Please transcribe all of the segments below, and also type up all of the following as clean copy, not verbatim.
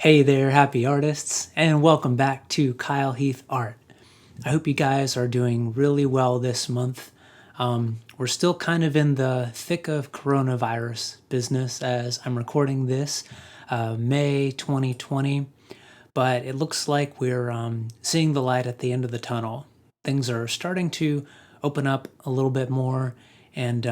Hey there, happy artists, and welcome back to Kyle Heath Art. I hope you guys are doing really well this month. We're still kind of in the thick of coronavirus business as I'm recording this May 2020, but it looks like we're seeing the light at the end of the tunnel. Things are starting to open up a little bit more, and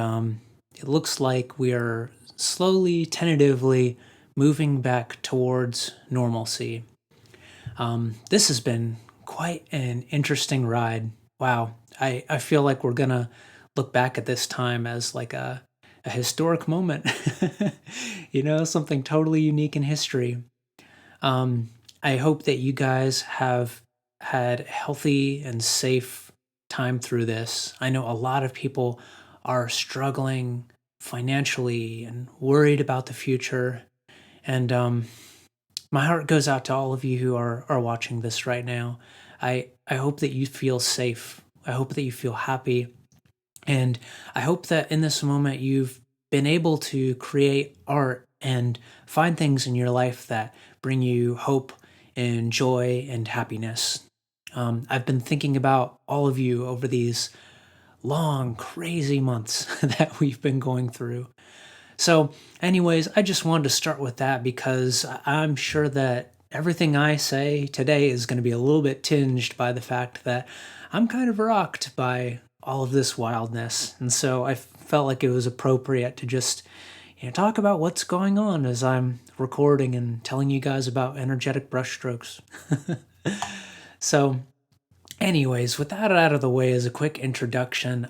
it looks like we are slowly, tentatively moving back towards normalcy. This has been quite an interesting ride. Wow. I feel like we're going to look back at this time as like a historic moment, something totally unique in history. I hope that you guys have had healthy and safe time through this. I know a lot of people are struggling financially and worried about the future. And my heart goes out to all of you who are watching this right now. I hope that you feel safe. I hope that you feel happy. And I hope that in this moment you've been able to create art and find things in your life that bring you hope and joy and happiness. I've been thinking about all of you over these long, crazy months that we've been going through. So, anyways, I just wanted to start with that because I'm sure that everything I say today is going to be a little bit tinged by the fact that I'm kind of rocked by all of this wildness. And so I felt like it was appropriate to just talk about what's going on as I'm recording and telling you guys about energetic brushstrokes. So, anyways, with that out of the way as a quick introduction,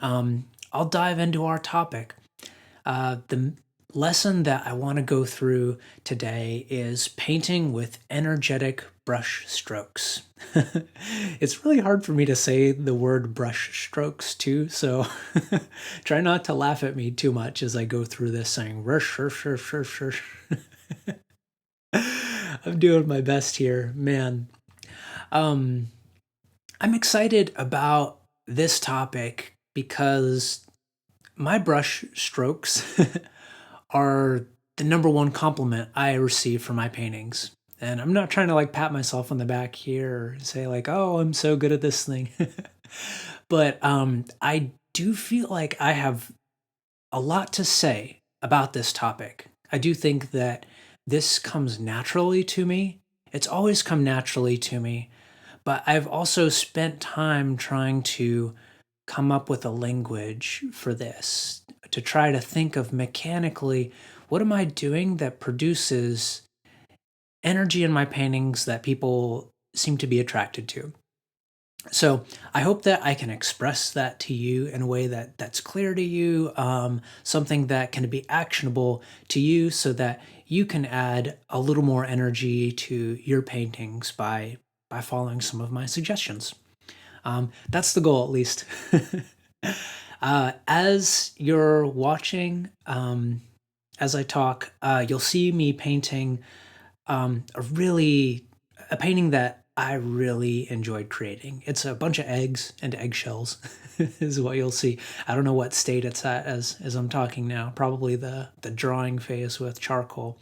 I'll dive into our topic. The lesson that I want to go through today is painting with energetic brush strokes. It's really hard for me to say the word brush strokes too, so try not to laugh at me too much as I go through this saying rush, rush, rush, rush, rush. I'm doing my best here, man. Um, I'm excited about this topic because my brush strokes are the number one compliment I receive for my paintings. And I'm not trying to like pat myself on the back here or say like, "Oh, I'm so good at this thing." But I do feel like I have a lot to say about this topic. I do think that this comes naturally to me. It's always come naturally to me, but I've also spent time trying to come up with a language for this, to try to think of mechanically what am I doing that produces energy in my paintings that people seem to be attracted to. So I hope that I can express that to you in a way that's clear to you, something that can be actionable to you, so that you can add a little more energy to your paintings by following some of my suggestions. That's the goal, at least. As you're watching, as I talk, you'll see me painting a painting that I really enjoyed creating. It's a bunch of eggs and eggshells, is what you'll see. I don't know what state it's at as I'm talking now. Probably the drawing phase with charcoal.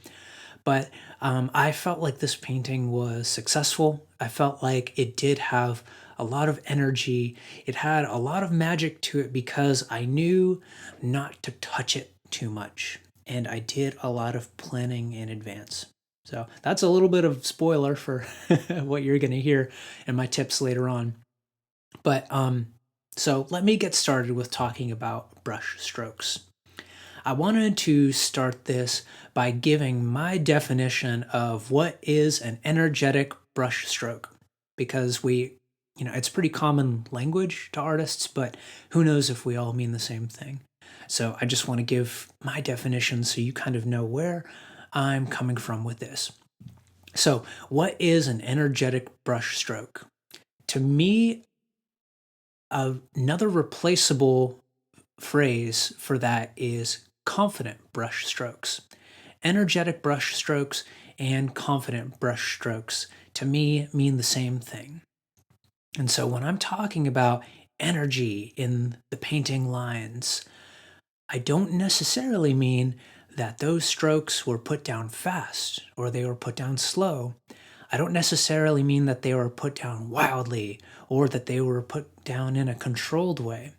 But I felt like this painting was successful. I felt like it did have a lot of energy. It had a lot of magic to it because I knew not to touch it too much. And I did a lot of planning in advance. So that's a little bit of spoiler for what you're going to hear in my tips later on. But so let me get started with talking about brush strokes. I wanted to start this by giving my definition of what is an energetic brush stroke, because it's pretty common language to artists, but who knows if we all mean the same thing. So I just want to give my definition so you kind of know where I'm coming from with this. So, what is an energetic brush stroke? To me, another replaceable phrase for that is confident brush strokes. Energetic brush strokes and confident brush strokes to me mean the same thing. And so when I'm talking about energy in the painting lines, I don't necessarily mean that those strokes were put down fast or they were put down slow, I don't necessarily mean that they were put down wildly or that they were put down in a controlled way.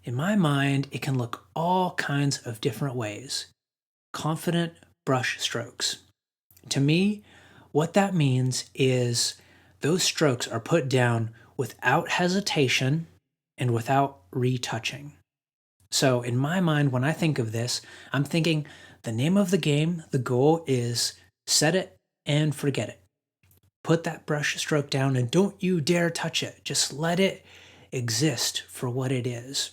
In my mind, it can look all kinds of different ways. Confident brush strokes. To me, what that means is those strokes are put down without hesitation and without retouching. So in my mind, when I think of this, I'm thinking the name of the game, the goal is set it and forget it. Put that brush stroke down and don't you dare touch it. Just let it exist for what it is.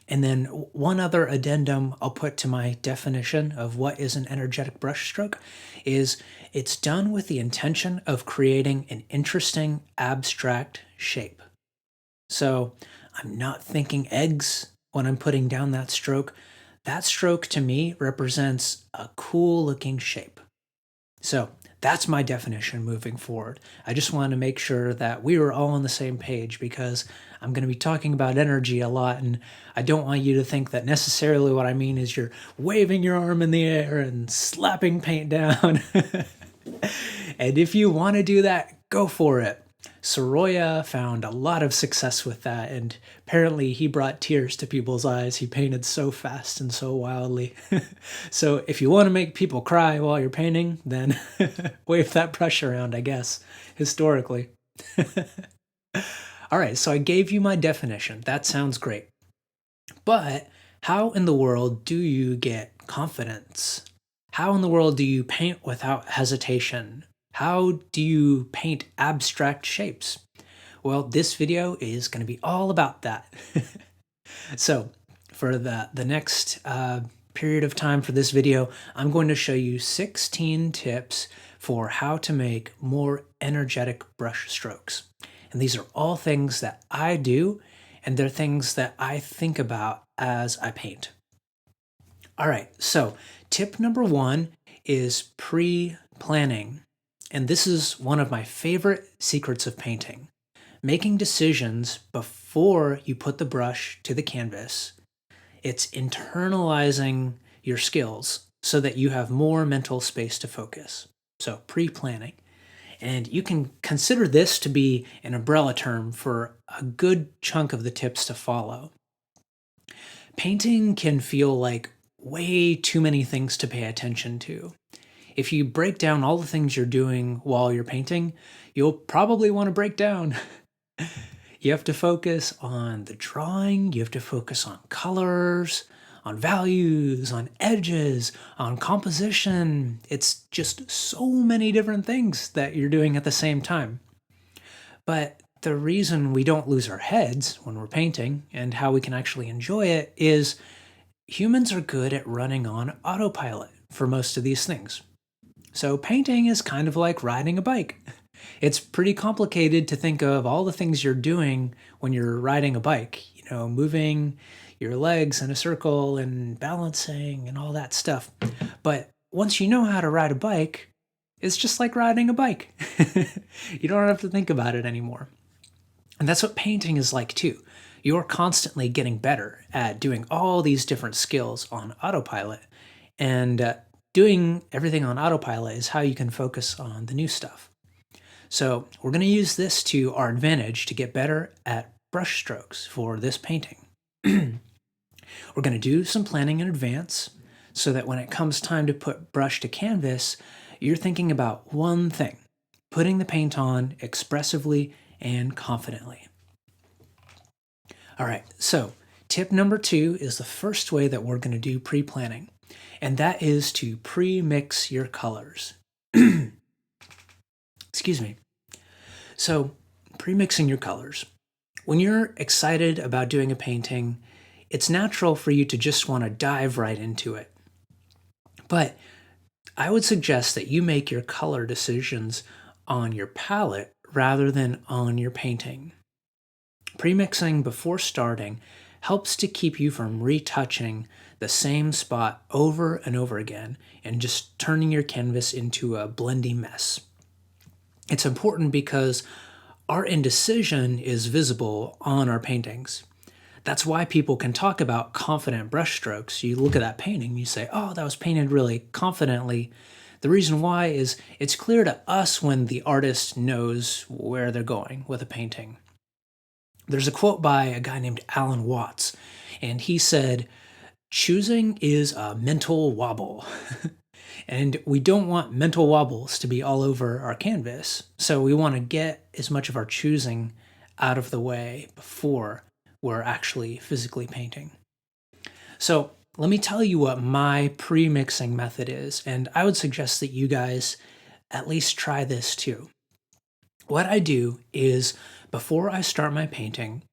And then one other addendum I'll put to my definition of what is an energetic brushstroke is it's done with the intention of creating an interesting abstract shape. So I'm not thinking eggs when I'm putting down that stroke. That stroke to me represents a cool looking shape. So that's my definition moving forward. I just wanted to make sure that we were all on the same page because I'm going to be talking about energy a lot, and I don't want you to think that necessarily what I mean is you're waving your arm in the air and slapping paint down. And if you want to do that, go for it. Soroya found a lot of success with that, and apparently he brought tears to people's eyes. He painted so fast and so wildly. So if you want to make people cry while you're painting, then wave that brush around, I guess, historically. All right, so I gave you my definition. That sounds great. But how in the world do you get confidence? How in the world do you paint without hesitation? How do you paint abstract shapes? Well, this video is going to be all about that. So for the next period of time for this video, I'm going to show you 16 tips for how to make more energetic brush strokes. And these are all things that I do, and they're things that I think about as I paint. All right, so tip number 1 is pre-planning. And this is one of my favorite secrets of painting. Making decisions before you put the brush to the canvas. It's internalizing your skills so that you have more mental space to focus. So pre-planning. And you can consider this to be an umbrella term for a good chunk of the tips to follow. Painting can feel like way too many things to pay attention to. If you break down all the things you're doing while you're painting, you'll probably want to break down. You have to focus on the drawing, you have to focus on colors, on values, on edges, on composition. It's just so many different things that you're doing at the same time. But the reason we don't lose our heads when we're painting and how we can actually enjoy it is humans are good at running on autopilot for most of these things. So painting is kind of like riding a bike. It's pretty complicated to think of all the things you're doing when you're riding a bike, moving your legs in a circle and balancing and all that stuff. But once you know how to ride a bike, it's just like riding a bike. You don't have to think about it anymore. And that's what painting is like too. You're constantly getting better at doing all these different skills on autopilot. And doing everything on autopilot is how you can focus on the new stuff. So we're going to use this to our advantage to get better at brush strokes for this painting. We're going to do some planning in advance so that when it comes time to put brush to canvas, you're thinking about one thing, putting the paint on expressively and confidently. All right, so tip number 2 is the first way that we're going to do pre-planning, and that is to pre-mix your colors. Excuse me. So pre-mixing your colors. When you're excited about doing a painting, it's natural for you to just want to dive right into it. But I would suggest that you make your color decisions on your palette rather than on your painting. Pre-mixing before starting helps to keep you from retouching the same spot over and over again and just turning your canvas into a blendy mess. It's important because our indecision is visible on our paintings. That's why people can talk about confident brushstrokes. You look at that painting, you say, oh, that was painted really confidently. The reason why is it's clear to us when the artist knows where they're going with a painting. There's a quote by a guy named Alan Watts, and he said, choosing is a mental wobble. And we don't want mental wobbles to be all over our canvas. So we want to get as much of our choosing out of the way before we're actually physically painting. So let me tell you what my pre-mixing method is, and I would suggest that you guys at least try this too. What I do is before I start my painting,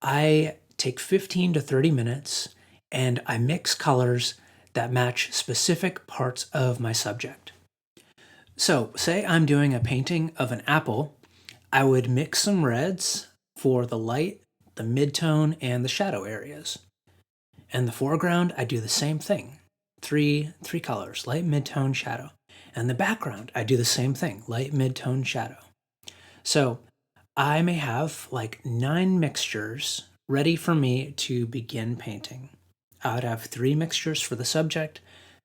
I take 15 to 30 minutes and I mix colors that match specific parts of my subject. So say I'm doing a painting of an apple, I would mix some reds for the light, the midtone, and the shadow areas. And the foreground, I do the same thing. Three colors, light, midtone, shadow. And the background, I do the same thing, light, midtone, shadow. So I may have like 9 mixtures ready for me to begin painting. I would have 3 mixtures for the subject,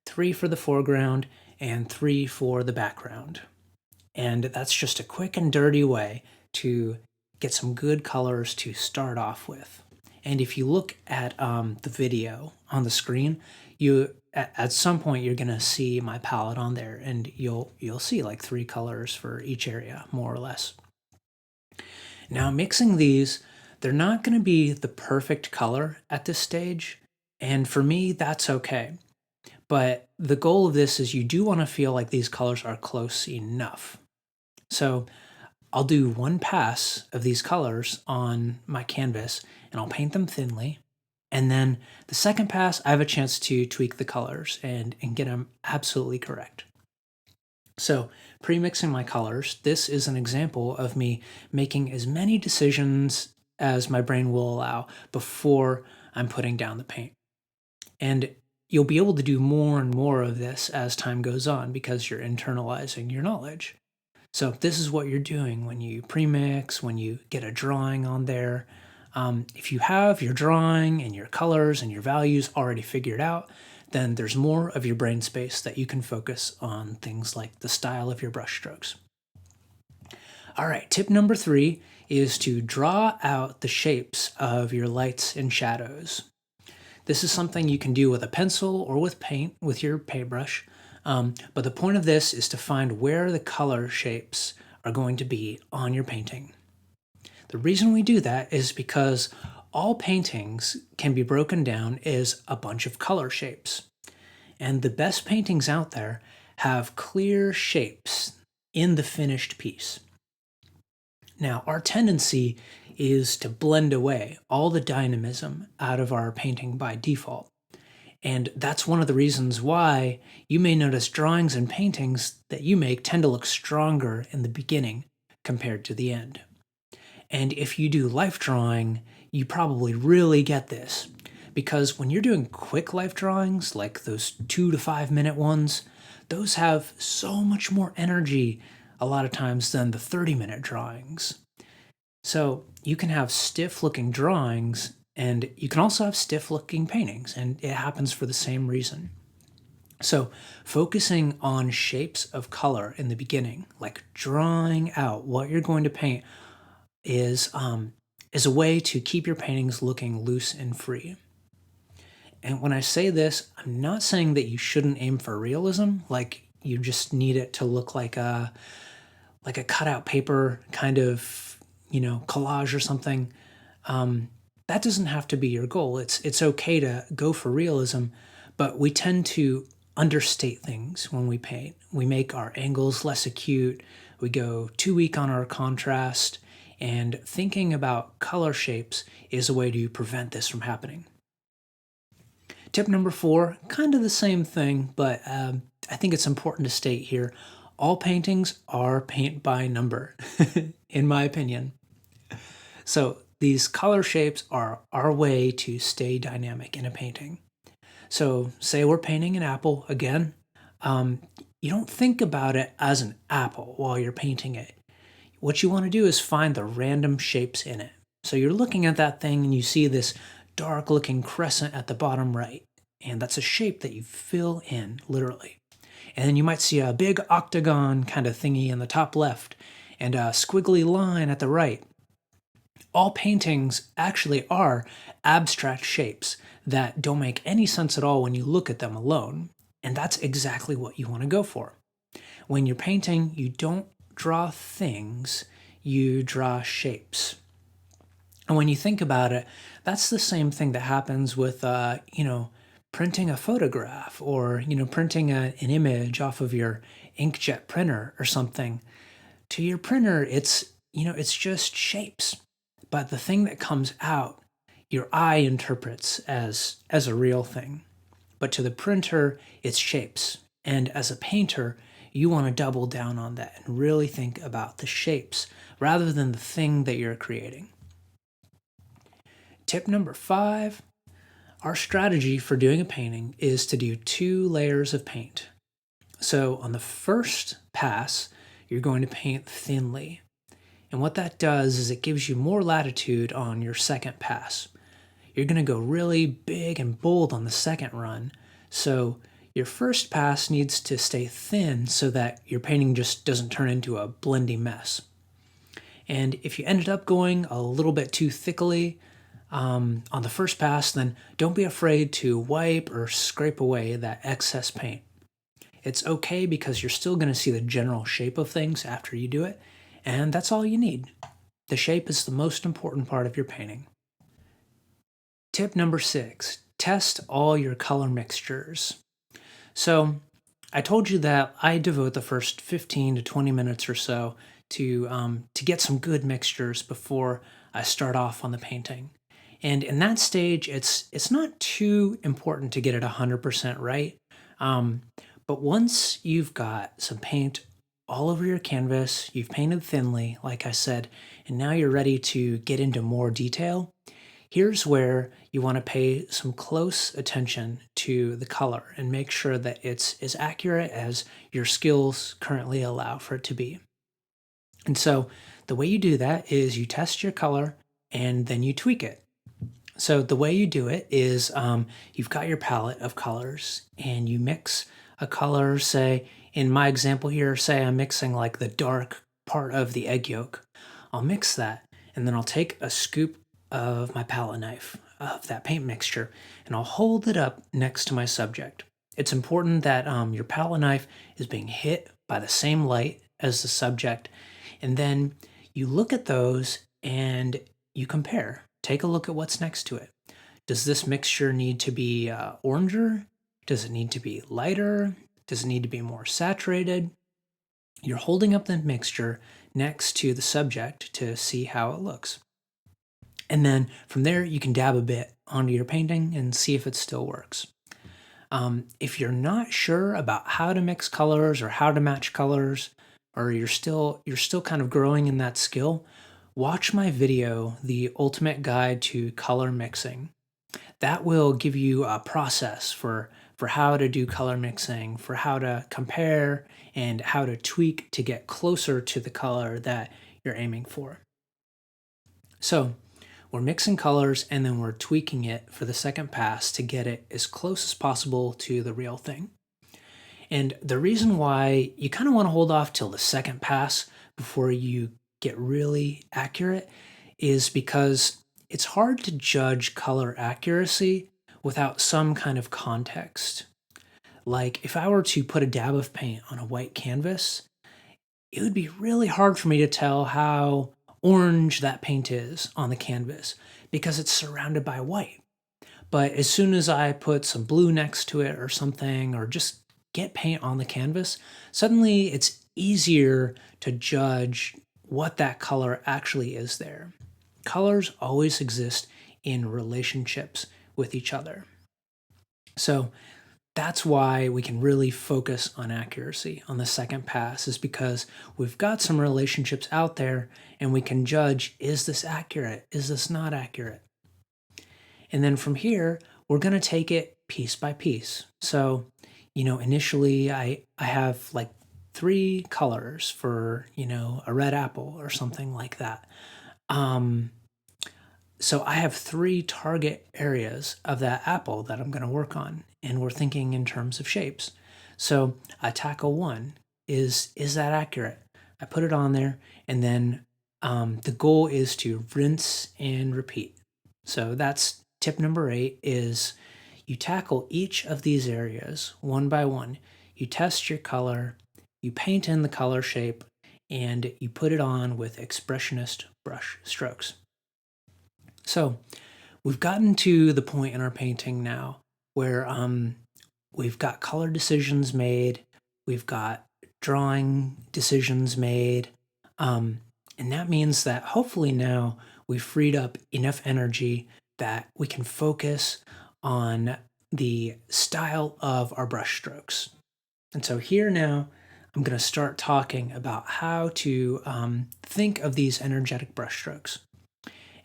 3 for the foreground, and 3 for the background. And that's just a quick and dirty way to get some good colors to start off with. And if you look at the video on the screen, at some point you're gonna see my palette on there, and you'll see like 3 colors for each area, more or less. Now mixing these, they're not gonna be the perfect color at this stage, and for me that's okay. But the goal of this is you do want to feel like these colors are close enough. So I'll do 1 pass of these colors on my canvas and I'll paint them thinly. And then the second pass, I have a chance to tweak the colors and get them absolutely correct. So pre-mixing my colors, this is an example of me making as many decisions as my brain will allow before I'm putting down the paint. And you'll be able to do more and more of this as time goes on because you're internalizing your knowledge. So this is what you're doing when you pre-mix, when you get a drawing on there. If you have your drawing and your colors and your values already figured out, then there's more of your brain space that you can focus on things like the style of your brush strokes. All right, tip number 3 is to draw out the shapes of your lights and shadows. This is something you can do with a pencil or with paint, with your paintbrush. But the point of this is to find where the color shapes are going to be on your painting. The reason we do that is because all paintings can be broken down as a bunch of color shapes. And the best paintings out there have clear shapes in the finished piece. Now, our tendency is to blend away all the dynamism out of our painting by default. And that's one of the reasons why you may notice drawings and paintings that you make tend to look stronger in the beginning compared to the end. And if you do life drawing, you probably really get this, because when you're doing quick life drawings, like those 2 to 5 minute ones, those have so much more energy a lot of times than the 30-minute drawings. So you can have stiff looking drawings and you can also have stiff looking paintings, and it happens for the same reason. So focusing on shapes of color in the beginning, like drawing out what you're going to paint, is a way to keep your paintings looking loose and free. And when I say this, I'm not saying that you shouldn't aim for realism, like you just need it to look like a cutout paper kind of, collage or something. That doesn't have to be your goal. It's okay to go for realism, but we tend to understate things when we paint. We make our angles less acute. We go too weak on our contrast, and thinking about color shapes is a way to prevent this from happening. Tip number 4, kind of the same thing, but I think it's important to state here, all paintings are paint by number, in my opinion. So these color shapes are our way to stay dynamic in a painting. So say we're painting an apple again. You don't think about it as an apple while you're painting it. What you want to do is find the random shapes in it. So you're looking at that thing and you see this dark looking crescent at the bottom right. And that's a shape that you fill in, literally. And then you might see a big octagon kind of thingy in the top left and a squiggly line at the right. All paintings actually are abstract shapes that don't make any sense at all when you look at them alone. And that's exactly what you want to go for. When you're painting, you don't draw things, you draw shapes. And when you think about it, that's the same thing that happens with, printing a photograph or, printing an image off of your inkjet printer or something. To your printer, it's just shapes. But the thing that comes out, your eye interprets as a real thing. But to the printer, it's shapes. And as a painter, you want to double down on that and really think about the shapes rather than the thing that you're creating. Tip number 5, our strategy for doing a painting is to do 2 layers of paint. So on the first pass, you're going to paint thinly. And what that does is it gives you more latitude on your second pass. You're going to go really big and bold on the second run. So your first pass needs to stay thin so that your painting just doesn't turn into a blendy mess. And if you ended up going a little bit too thickly on the first pass, then don't be afraid to wipe or scrape away that excess paint. It's okay because you're still going to see the general shape of things after you do it, and that's all you need. The shape is the most important part of your painting. Tip number 6, test all your color mixtures. So I told you that I devote the first 15 to 20 minutes or so to get some good mixtures before I start off on the painting. And in that stage, it's not too important to get it 100% right. But once you've got some paint all over your canvas, you've painted thinly, like I said, and now you're ready to get into more detail, here's where you want to pay some close attention to the color and make sure that it's as accurate as your skills currently allow for it to be. And so the way you do that is you test your color and then you tweak it. So the way you do it is you've got your palette of colors and you mix a color, say, in my example here, say I'm mixing like the dark part of the egg yolk. I'll mix that and then I'll take a scoop of my palette knife of that paint mixture and I'll hold it up next to my subject. It's important that your palette knife is being hit by the same light as the subject, and then you look at those and you compare. Take a look at what's next to it. Does this mixture need to be oranger? Does it need to be lighter? Does it need to be more saturated? You're holding up the mixture next to the subject to see how it looks. And then from there, you can dab a bit onto your painting and see if it still works. If you're not sure about how to mix colors or how to match colors, or you're still kind of growing in that skill, watch my video, The Ultimate Guide to Color Mixing. That will give you a process for how to do color mixing, for how to compare, and how to tweak to get closer to the color that you're aiming for. So we're mixing colors and then we're tweaking it for the second pass to get it as close as possible to the real thing. And the reason why you kind of want to hold off till the second pass before you get really accurate is because it's hard to judge color accuracy without some kind of context. Like if I were to put a dab of paint on a white canvas, it would be really hard for me to tell how orange that paint is on the canvas because it's surrounded by white. But as soon as I put some blue next to it or something, or just get paint on the canvas, suddenly it's easier to judge what that color actually is there. Colors always exist in relationships with each other. So that's why we can really focus on accuracy on the second pass, is because we've got some relationships out there and we can judge, is this accurate? Is this not accurate? And then from here, we're going to take it piece by piece. So, initially I have like 3 colors for, a red apple or something like that. So I have 3 target areas of that apple that I'm going to work on, and we're thinking in terms of shapes. So tackle 1 is that accurate? I put it on there, and then the goal is to rinse and repeat. So that's tip number 8 is you tackle each of these areas one by one. You test your color, you paint in the color shape, and you put it on with expressionist brush strokes. So we've gotten to the point in our painting now where we've got color decisions made, we've got drawing decisions made, and that means that hopefully now we've freed up enough energy that we can focus on the style of our brush strokes. And so here now, I'm going to start talking about how to think of these energetic brush strokes.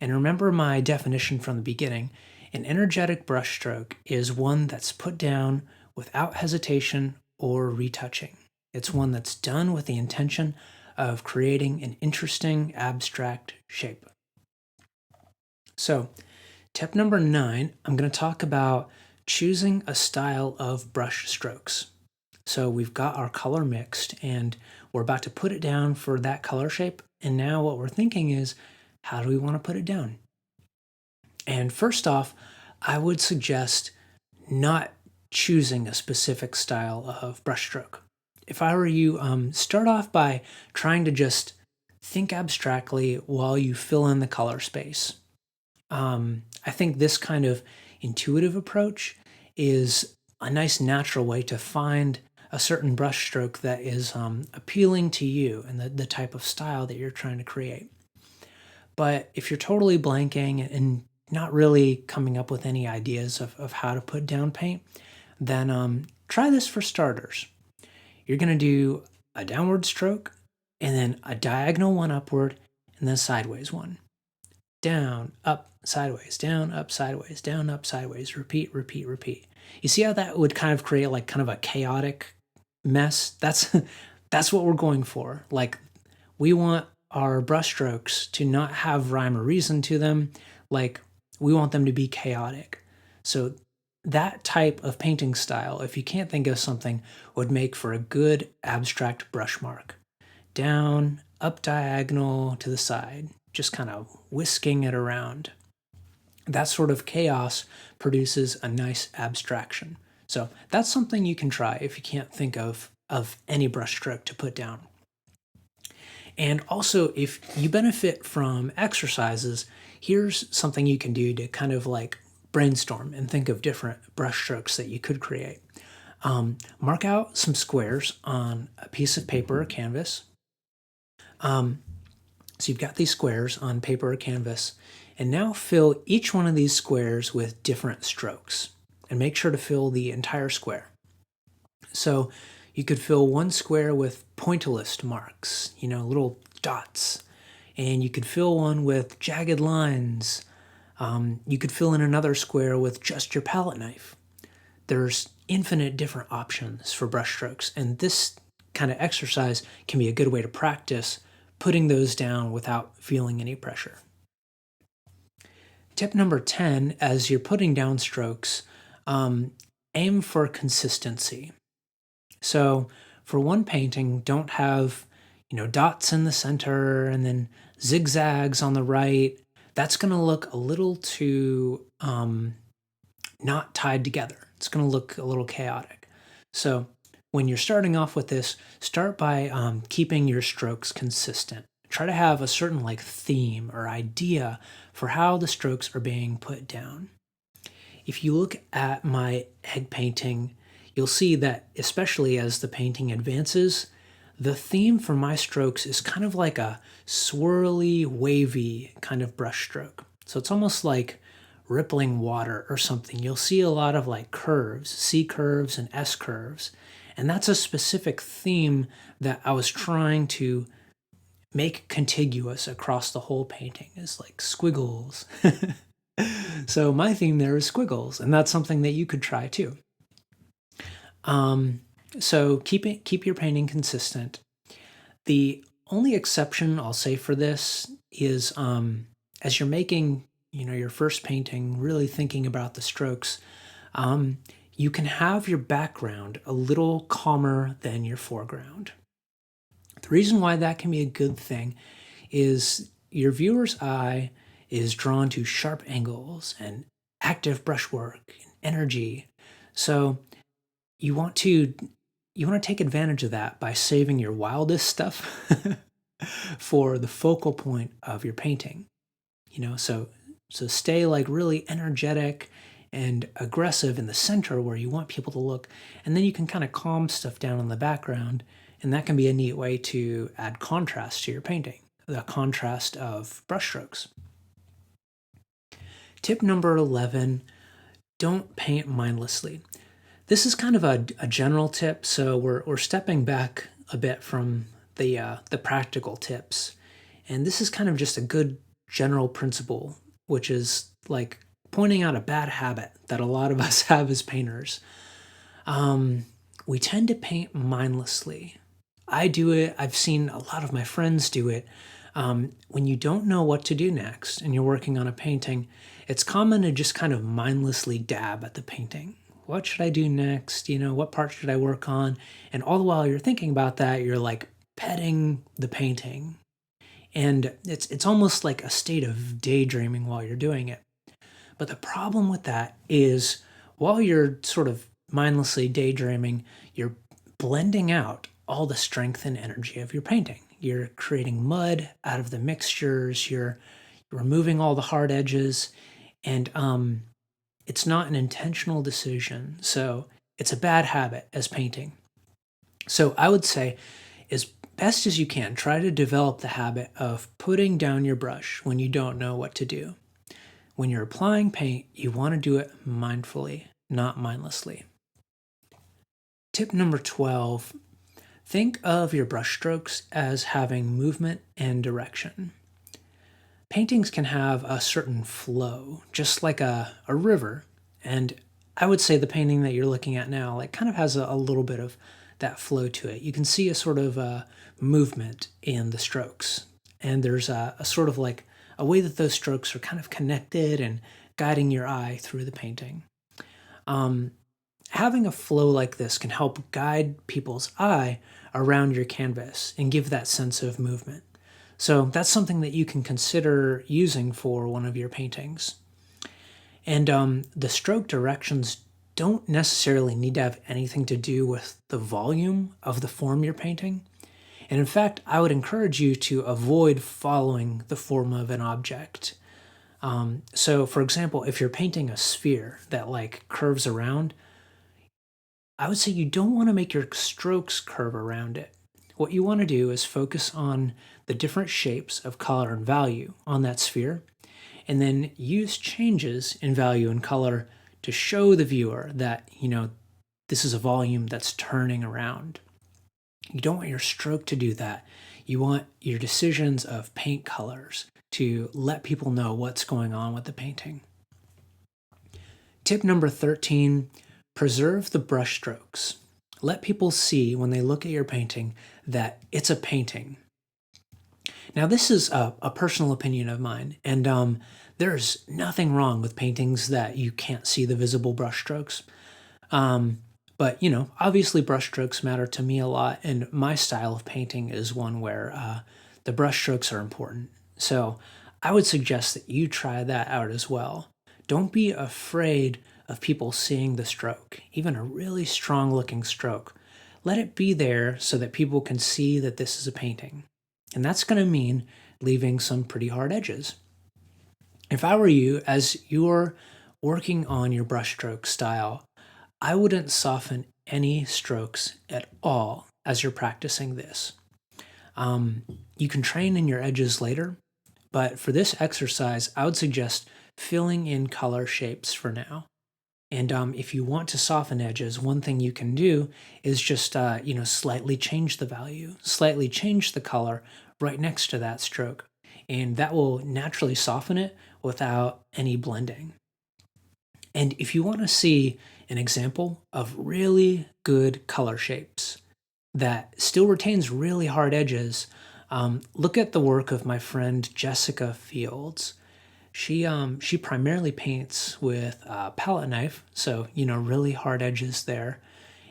And remember my definition from the beginning. An energetic brushstroke is one that's put down without hesitation or retouching. It's one that's done with the intention of creating an interesting abstract shape. So, tip number 9, I'm going to talk about choosing a style of brush strokes. So we've got our color mixed and we're about to put it down for that color shape. And now what we're thinking is, how do we want to put it down? And first off, I would suggest not choosing a specific style of brushstroke. If I were you, start off by trying to just think abstractly while you fill in the color space. I think this kind of intuitive approach is a nice natural way to find a certain brushstroke that is appealing to you and the type of style that you're trying to create. But if you're totally blanking and not really coming up with any ideas of how to put down paint, then try this for starters. You're going to do a downward stroke and then a diagonal one upward and then a sideways one. Down, up, sideways, down, up, sideways, down, up, sideways, repeat, repeat, repeat. You see how that would kind of create like kind of a chaotic mess? That's that's what we're going for. Like we want our brushstrokes to not have rhyme or reason to them. Like we want them to be chaotic. So that type of painting style, if you can't think of something, would make for a good abstract brush mark. Down, up diagonal to the side, just kind of whisking it around. That sort of chaos produces a nice abstraction. So that's something you can try if you can't think of any brush stroke to put down. And also, if you benefit from exercises, here's something you can do to kind of like brainstorm and think of different brush strokes that you could create. Mark out some squares on a piece of paper or canvas. So you've got these squares on paper or canvas, and now fill each one of these squares with different strokes, and make sure to fill the entire square. So you could fill one square with pointillist marks, little dots, and you could fill one with jagged lines. You could fill in another square with just your palette knife. There's infinite different options for brushstrokes, and this kind of exercise can be a good way to practice putting those down without feeling any pressure. Tip number 10, as you're putting down strokes, aim for consistency. So for one painting, don't have, dots in the center and then zigzags on the right. That's going to look a little too not tied together. It's going to look a little chaotic. So when you're starting off with this, start by keeping your strokes consistent. Try to have a certain like theme or idea for how the strokes are being put down. If you look at my egg painting, you'll see that especially as the painting advances, the theme for my strokes is kind of like a swirly, wavy kind of brush stroke. So it's almost like rippling water or something. You'll see a lot of like curves, C curves and S curves. And that's a specific theme that I was trying to make contiguous across the whole painting, is like squiggles. So my theme there is squiggles, and that's something that you could try too. So keep your painting consistent. The only exception I'll say for this is as you're making your first painting, really thinking about the strokes, you can have your background a little calmer than your foreground. The reason why that can be a good thing is your viewer's eye is drawn to sharp angles and active brushwork and energy. So you want to take advantage of that by saving your wildest stuff for the focal point of your painting. So stay like really energetic and aggressive in the center where you want people to look, and then you can kind of calm stuff down in the background, and that can be a neat way to add contrast to your painting, the contrast of brushstrokes. Tip number 11, don't paint mindlessly. This is kind of a general tip, so we're stepping back a bit from the practical tips. And this is kind of just a good general principle, which is like pointing out a bad habit that a lot of us have as painters. We tend to paint mindlessly. I do it. I've seen a lot of my friends do it. When you don't know what to do next and you're working on a painting, it's common to just kind of mindlessly dab at the painting. What should I do next? What part should I work on? And all the while you're thinking about that, you're like petting the painting. And it's almost like a state of daydreaming while you're doing it. But the problem with that is while you're sort of mindlessly daydreaming, you're blending out all the strength and energy of your painting. You're creating mud out of the mixtures, you're removing all the hard edges, and it's not an intentional decision. So it's a bad habit as painting. So I would say, as best as you can, try to develop the habit of putting down your brush when you don't know what to do. When you're applying paint, you want to do it mindfully, not mindlessly. Tip number 12, think of your brushstrokes as having movement and direction. Paintings can have a certain flow, just like a river. And I would say the painting that you're looking at now like kind of has a little bit of that flow to it. You can see a sort of movement in the strokes. And there's a sort of like a way that those strokes are kind of connected and guiding your eye through the painting. Having a flow like this can help guide people's eye around your canvas and give that sense of movement. So that's something that you can consider using for one of your paintings. And the stroke directions don't necessarily need to have anything to do with the volume of the form you're painting. And in fact, I would encourage you to avoid following the form of an object. So for example, if you're painting a sphere that like curves around, I would say you don't want to make your strokes curve around it. What you want to do is focus on the different shapes of color and value on that sphere, and then use changes in value and color to show the viewer that, this is a volume that's turning around. You don't want your stroke to do that. You want your decisions of paint colors to let people know what's going on with the painting. Tip number 13, preserve the brush strokes. Let people see when they look at your painting that it's a painting. Now, this is a personal opinion of mine, and there's nothing wrong with paintings that you can't see the visible brush strokes. But, obviously brush strokes matter to me a lot, and my style of painting is one where the brush strokes are important. So I would suggest that you try that out as well. Don't be afraid of people seeing the stroke, even a really strong looking stroke. Let it be there so that people can see that this is a painting. And that's going to mean leaving some pretty hard edges. If I were you, as you're working on your brushstroke style, I wouldn't soften any strokes at all as you're practicing this. You can train in your edges later, but for this exercise, I would suggest filling in color shapes for now. And if you want to soften edges, one thing you can do is just, slightly change the value, slightly change the color right next to that stroke. And that will naturally soften it without any blending. And if you want to see an example of really good color shapes that still retains really hard edges, look at the work of my friend Jessica Fields. She primarily paints with a palette knife, so really hard edges there.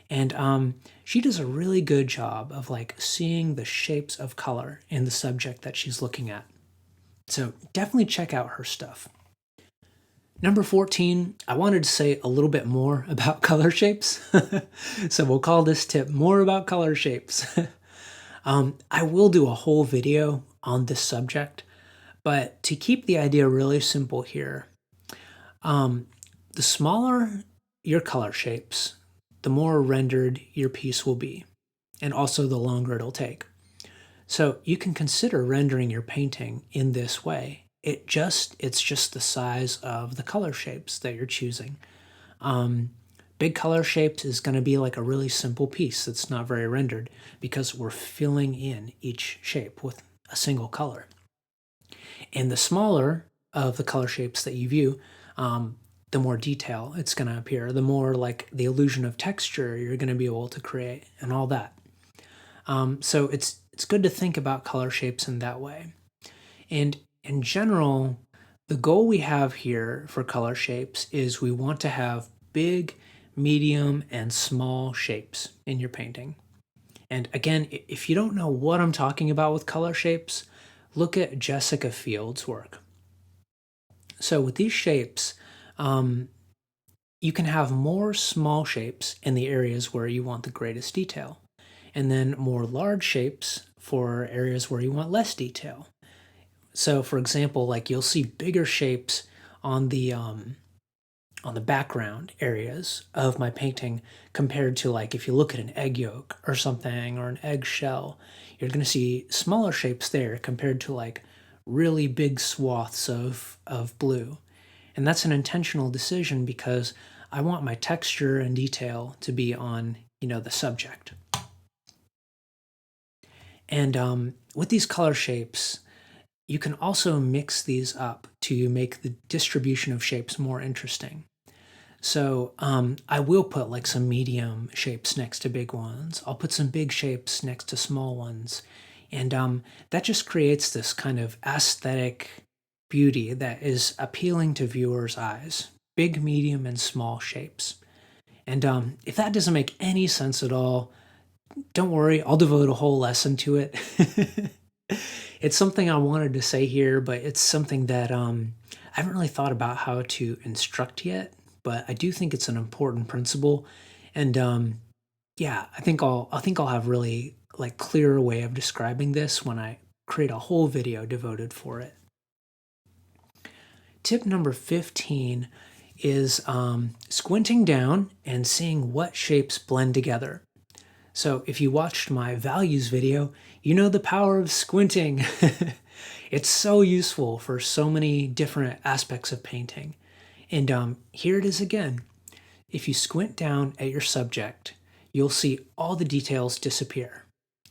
And she does a really good job of like seeing the shapes of color in the subject that she's looking at. So definitely check out her stuff. Number 14, I wanted to say a little bit more about color shapes. So we'll call this tip more about color shapes. I will do a whole video on this subject, but to keep the idea really simple here, the smaller your color shapes, the more rendered your piece will be, and also the longer it'll take. So you can consider rendering your painting in this way. It's just the size of the color shapes that you're choosing. Big color shapes is going to be like a really simple piece that's not very rendered because we're filling in each shape with a single color. And the smaller of the color shapes that you view, the more detail it's going to appear, the more like the illusion of texture you're going to be able to create and all that. So it's good to think about color shapes in that way. And in general, the goal we have here for color shapes is we want to have big, medium, and small shapes in your painting. And again, if you don't know what I'm talking about with color shapes, look at Jessica Field's work. So with these shapes, you can have more small shapes in the areas where you want the greatest detail, and then more large shapes for areas where you want less detail. So for example, like you'll see bigger shapes on the background areas of my painting compared to like if you look at an egg yolk or something or an egg shell, you're going to see smaller shapes there compared to like really big swaths of blue. And that's an intentional decision because I want my texture and detail to be on, the subject. And with these color shapes, you can also mix these up to make the distribution of shapes more interesting. So I will put like some medium shapes next to big ones. I'll put some big shapes next to small ones. And that just creates this kind of aesthetic beauty that is appealing to viewers' eyes. Big, medium, and small shapes. And if that doesn't make any sense at all, don't worry, I'll devote a whole lesson to it. It's something I wanted to say here, but it's something that I haven't really thought about how to instruct yet, but I do think it's an important principle. And yeah, I think I'll have really like clearer way of describing this when I create a whole video devoted for it. Tip number 15 is squinting down and seeing what shapes blend together. So if you watched my values video, you know the power of squinting. It's so useful for so many different aspects of painting. And here it is again. If you squint down at your subject, you'll see all the details disappear.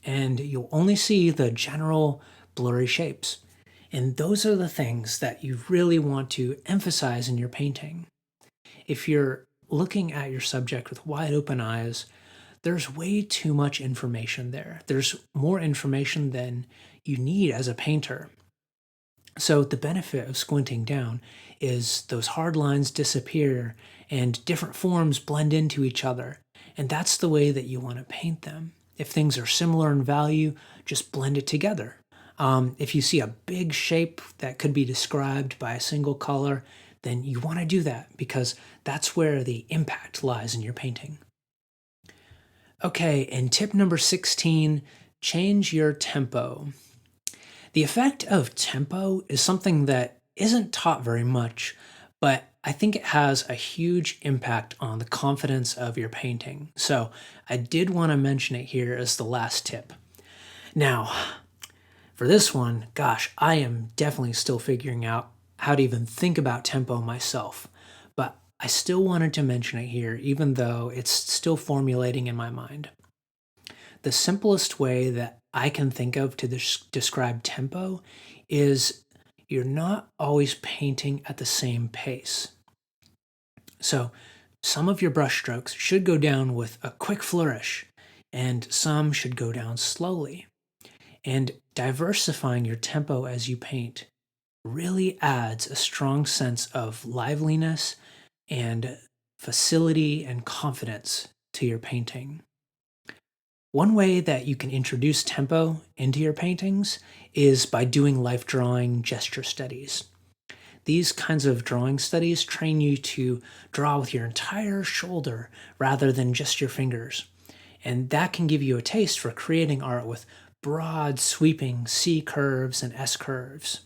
And you'll only see the general blurry shapes. And those are the things that you really want to emphasize in your painting. If you're looking at your subject with wide open eyes, there's way too much information there. There's more information than you need as a painter. So the benefit of squinting down is those hard lines disappear and different forms blend into each other. And that's the way that you want to paint them. If things are similar in value, just blend it together. If you see a big shape that could be described by a single color, then you want to do that because that's where the impact lies in your painting. Okay, and tip number 16, change your tempo. The effect of tempo is something that isn't taught very much, but I think it has a huge impact on the confidence of your painting. So I did want to mention it here as the last tip. Now, for this one, gosh, I am definitely still figuring out how to even think about tempo myself, but I still wanted to mention it here, even though it's still formulating in my mind. The simplest way that I can think of to describe tempo is you're not always painting at the same pace. So some of your brush strokes should go down with a quick flourish, and some should go down slowly. And diversifying your tempo as you paint really adds a strong sense of liveliness and facility and confidence to your painting. One way that you can introduce tempo into your paintings is by doing life drawing gesture studies. These kinds of drawing studies train you to draw with your entire shoulder rather than just your fingers. And that can give you a taste for creating art with broad, sweeping C curves and S curves.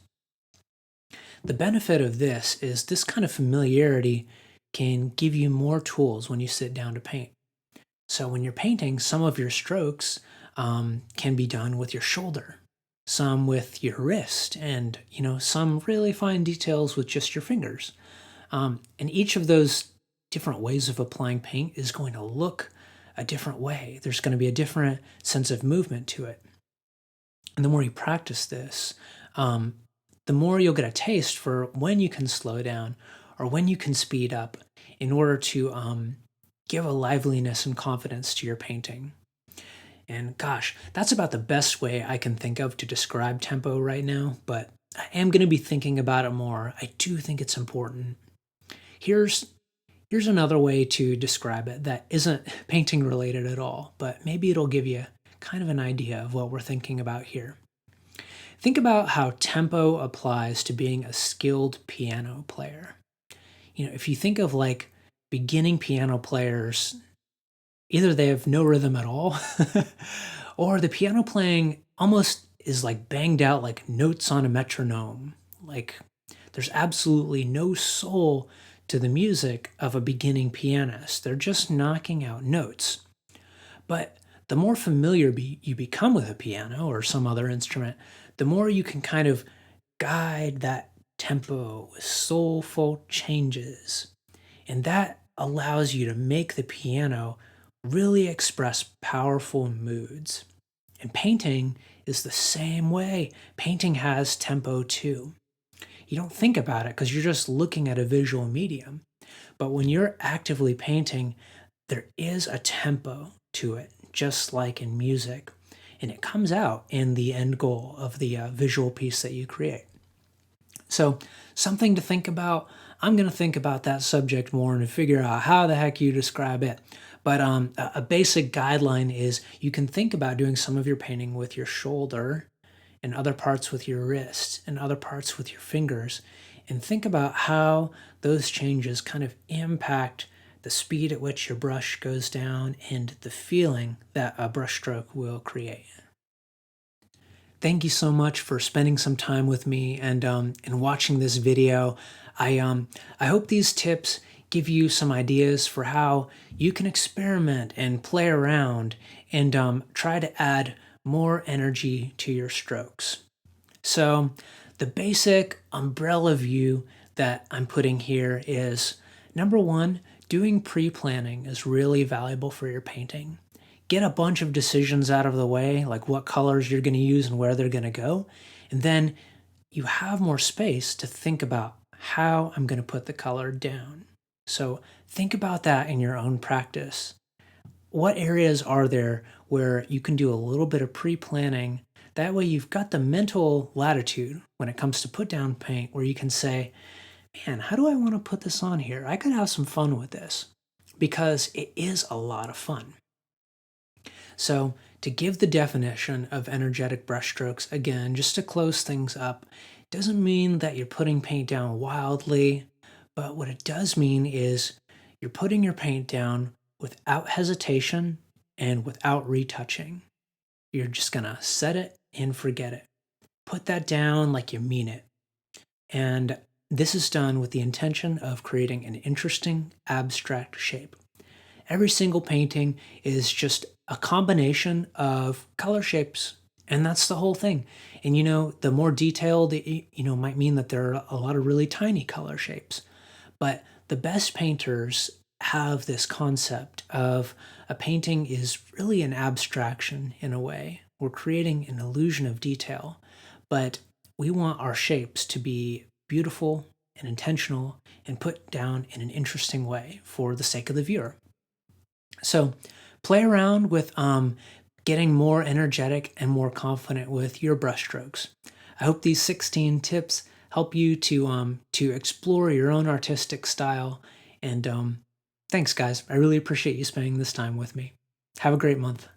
The benefit of this kind of familiarity can give you more tools when you sit down to paint. So when you're painting, some of your strokes can be done with your shoulder, some with your wrist, and some really fine details with just your fingers. And each of those different ways of applying paint is going to look a different way. There's going to be a different sense of movement to it. And the more you practice this, the more you'll get a taste for when you can slow down or when you can speed up in order to give a liveliness and confidence to your painting. And gosh, that's about the best way I can think of to describe tempo right now, but I am going to be thinking about it more. I do think it's important. Here's another way to describe it that isn't painting related at all, but maybe it'll give you kind of an idea of what we're thinking about here. Think about how tempo applies to being a skilled piano player. If you think of like beginning piano players, either they have no rhythm at all, or the piano playing almost is like banged out like notes on a metronome. Like there's absolutely no soul to the music of a beginning pianist. They're just knocking out notes. But the more familiar you become with a piano or some other instrument, the more you can kind of guide that tempo with soulful changes. And that allows you to make the piano really express powerful moods. And painting is the same way. Painting has tempo too. You don't think about it because you're just looking at a visual medium. But when you're actively painting, there is a tempo to it, just like in music. And it comes out in the end goal of the visual piece that you create. So, something to think about. I'm going to think about that subject more and figure out how the heck you describe it. But a basic guideline is you can think about doing some of your painting with your shoulder and other parts with your wrist and other parts with your fingers, and think about how those changes kind of impact the speed at which your brush goes down and the feeling that a brushstroke will create. Thank you so much for spending some time with me and watching this video. I hope these tips give you some ideas for how you can experiment and play around and try to add more energy to your strokes. So the basic umbrella view that I'm putting here is, number one, doing pre-planning is really valuable for your painting. Get a bunch of decisions out of the way, like what colors you're going to use and where they're going to go. And then you have more space to think about how I'm going to put the color down. So think about that in your own practice. What areas are there where you can do a little bit of pre-planning? That way you've got the mental latitude when it comes to put down paint where you can say, man, how do I want to put this on here? I could have some fun with this because it is a lot of fun. So to give the definition of energetic brushstrokes, again, just to close things up, doesn't mean that you're putting paint down wildly, but what it does mean is you're putting your paint down without hesitation and without retouching. You're just gonna set it and forget it. Put that down like you mean it. And this is done with the intention of creating an interesting abstract shape. Every single painting is just a combination of color shapes, and that's the whole thing. And the more detailed, might mean that there are a lot of really tiny color shapes. But the best painters have this concept of a painting is really an abstraction in a way. We're creating an illusion of detail, but we want our shapes to be beautiful and intentional and put down in an interesting way for the sake of the viewer. So play around with getting more energetic and more confident with your brushstrokes. I hope these 16 tips help you to explore your own artistic style. And thanks, guys. I really appreciate you spending this time with me. Have a great month.